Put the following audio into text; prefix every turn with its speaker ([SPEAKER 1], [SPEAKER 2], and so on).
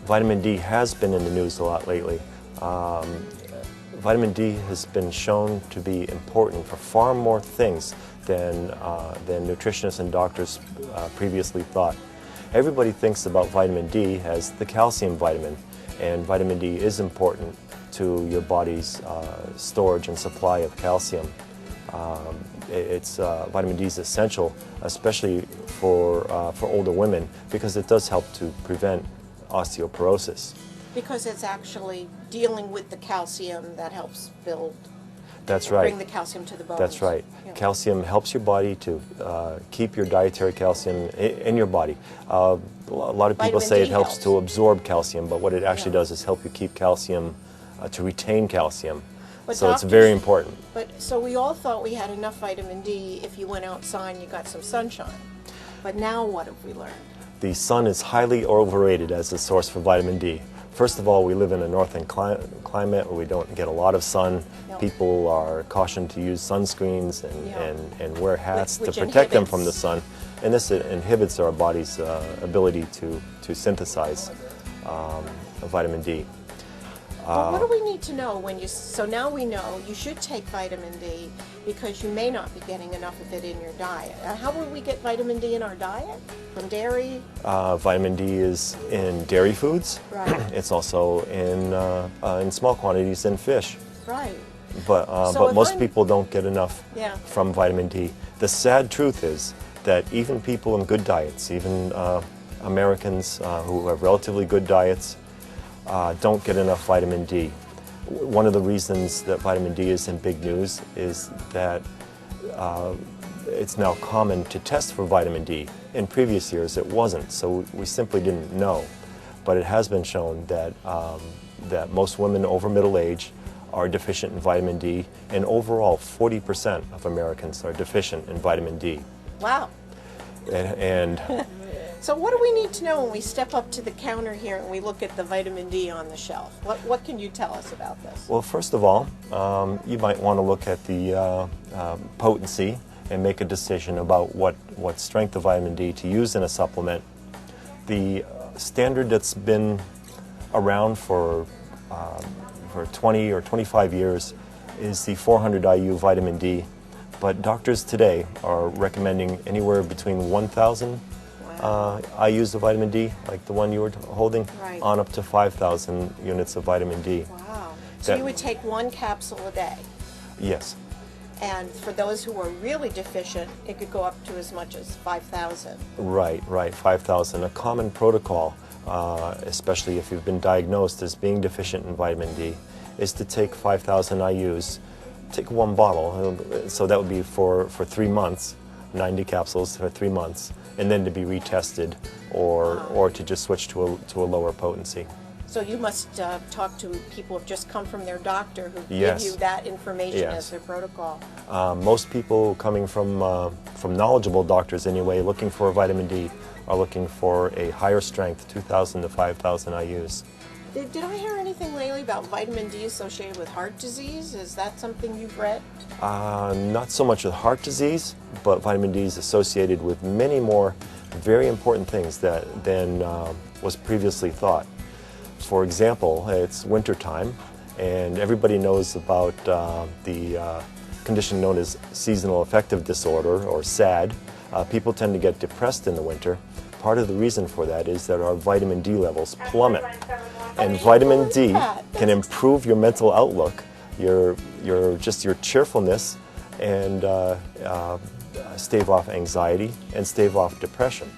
[SPEAKER 1] Vitamin D has been in the news a lot lately. Vitamin D has been shown to be important for far more things than nutritionists and doctors previously thought. Everybody thinks about vitamin D as the calcium vitamin, and vitamin D is important to your body's storage and supply of calcium. Vitamin D is essential, especially for older women, because it does help to prevent osteoporosis.
[SPEAKER 2] Because it's actually dealing with the calcium that helps build.
[SPEAKER 1] That's right.
[SPEAKER 2] Bring the calcium to the bones.
[SPEAKER 1] That's right.
[SPEAKER 2] Yeah.
[SPEAKER 1] Calcium helps your body to keep your dietary calcium in your body. A lot of people
[SPEAKER 2] Vitamin
[SPEAKER 1] say
[SPEAKER 2] D
[SPEAKER 1] it helps
[SPEAKER 2] helps
[SPEAKER 1] to absorb calcium, but what it actually does is help you keep calcium, to retain calcium.
[SPEAKER 2] But
[SPEAKER 1] So it's
[SPEAKER 2] doctors-
[SPEAKER 1] very important.
[SPEAKER 2] So we all thought we had enough vitamin D if you went outside and you got some sunshine. But now what have we learned?
[SPEAKER 1] The sun is highly overrated as a source for vitamin D. First of all, we live in a northern climate where we don't get a lot of sun.
[SPEAKER 2] No.
[SPEAKER 1] People are cautioned to use sunscreens and wear hats
[SPEAKER 2] Which
[SPEAKER 1] to protect them from the
[SPEAKER 2] inhibits-
[SPEAKER 1] sun. And this inhibits our body's ability to synthesize vitamin D.
[SPEAKER 2] But what do we need to know so now we know you should take vitamin D because you may not be getting enough of it in your diet. How will we get vitamin D in our diet? From dairy?
[SPEAKER 1] Vitamin D is in dairy foods.
[SPEAKER 2] Right.
[SPEAKER 1] It's also in small quantities in fish.
[SPEAKER 2] Right.
[SPEAKER 1] But
[SPEAKER 2] So if
[SPEAKER 1] most
[SPEAKER 2] I'm-
[SPEAKER 1] people don't get enough
[SPEAKER 2] Yeah.
[SPEAKER 1] from vitamin D. The sad truth is that even people in good diets, even Americans who have relatively good diets, don't get enough vitamin D. One of the reasons that vitamin D is in big news is that it's now common to test for vitamin D. In previous years it wasn't, so we simply didn't know. But it has been shown that, that most women over middle age are deficient in vitamin D, and overall 40% of Americans are deficient in vitamin D.
[SPEAKER 2] Wow.
[SPEAKER 1] And
[SPEAKER 2] So what do we need to know when we step up to the counter here and we look at the vitamin D on the shelf? What can you tell us about this?
[SPEAKER 1] well, first of all, you might want to look at the potency and make a decision about what strength of vitamin D to use in a supplement. The standard that's been around for 20 or 25 years is the 400 IU vitamin D, but doctors today are recommending anywhere between 1,000 IUs of vitamin D, like the one you were holding,
[SPEAKER 2] Right.
[SPEAKER 1] on up to 5,000 units of vitamin D.
[SPEAKER 2] Wow. So
[SPEAKER 1] That-
[SPEAKER 2] you would take one capsule a day.
[SPEAKER 1] Yes.
[SPEAKER 2] And for those who are really deficient, it could go up to as much as 5,000.
[SPEAKER 1] Right, 5,000. A common protocol, especially if you've been diagnosed as being deficient in vitamin D, is to take 5,000 IUs, take one bottle, so that would be for 3 months, 90 capsules for 3 months, and then to be retested or to just switch to a lower potency.
[SPEAKER 2] So you must talk to people who have just come from their doctor who
[SPEAKER 1] Yes.
[SPEAKER 2] give you that information
[SPEAKER 1] Yes.
[SPEAKER 2] as their protocol.
[SPEAKER 1] Most people coming from knowledgeable doctors anyway, looking for vitamin D, are looking for a higher strength, 2,000 to 5,000 IUs.
[SPEAKER 2] Did I hear anything lately about vitamin D associated with heart disease? Is that something you've read?
[SPEAKER 1] Not so much with heart disease, but vitamin D is associated with many more very important things than was previously thought. For example, it's wintertime, and everybody knows about the condition known as seasonal affective disorder, or SAD. People tend to get depressed in the winter. Part of the reason for that is that our vitamin D levels plummet. And vitamin D can improve your mental outlook, your cheerfulness, and stave off anxiety and stave off depression.